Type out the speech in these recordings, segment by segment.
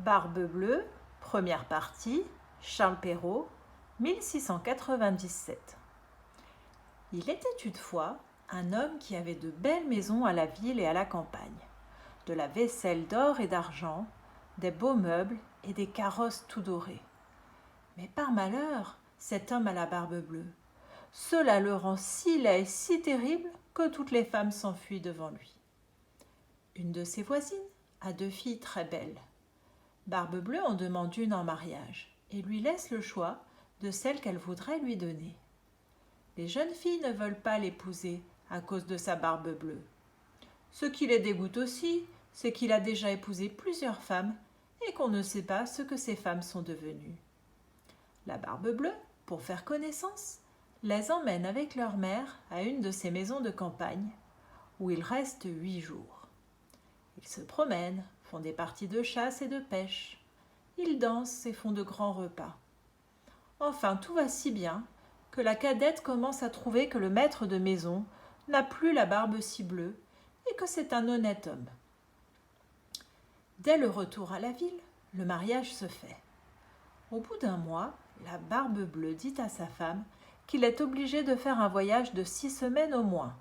Barbe bleue, première partie, Charles Perrault, 1697. Il était une fois un homme qui avait de belles maisons à la ville et à la campagne, de la vaisselle d'or et d'argent, des beaux meubles et des carrosses tout dorés. Mais par malheur, cet homme a la barbe bleue. Cela le rend si laid et si terrible que toutes les femmes s'enfuient devant lui. Une de ses voisines a 2 filles très belles. Barbe bleue en demande une en mariage et lui laisse le choix de celle qu'elle voudrait lui donner. Les jeunes filles ne veulent pas l'épouser à cause de sa barbe bleue. Ce qui les dégoûte aussi, c'est qu'il a déjà épousé plusieurs femmes et qu'on ne sait pas ce que ces femmes sont devenues. La barbe bleue, pour faire connaissance, les emmène avec leur mère à une de ces maisons de campagne, où ils restent 8 jours. Ils se promènent, font des parties de chasse et de pêche. Ils dansent et font de grands repas. Enfin, tout va si bien que la cadette commence à trouver que le maître de maison n'a plus la barbe si bleue et que c'est un honnête homme. Dès le retour à la ville, le mariage se fait. Au bout d'1 mois, la barbe bleue dit à sa femme qu'il est obligé de faire un voyage de 6 semaines au moins.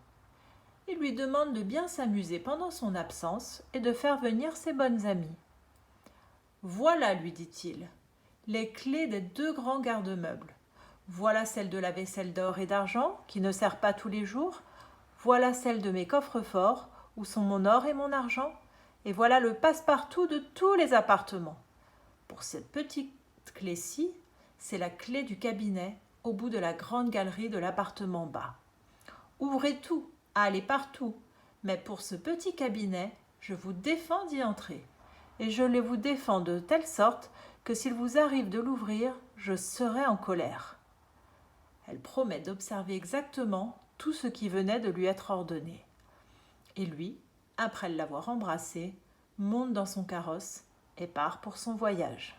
Il lui demande de bien s'amuser pendant son absence et de faire venir ses bonnes amies. « Voilà, lui dit-il, les clés des 2 grands garde-meubles. Voilà celle de la vaisselle d'or et d'argent, qui ne sert pas tous les jours. Voilà celle de mes coffres-forts, où sont mon or et mon argent. Et voilà le passe-partout de tous les appartements. Pour cette petite clé-ci, c'est la clé du cabinet au bout de la grande galerie de l'appartement bas. Ouvrez tout, allez partout, mais pour ce petit cabinet, je vous défends d'y entrer. Et je le vous défends de telle sorte que s'il vous arrive de l'ouvrir, je serai en colère. » Elle promet d'observer exactement tout ce qui venait de lui être ordonné. Et lui, après l'avoir embrassée, monte dans son carrosse et part pour son voyage.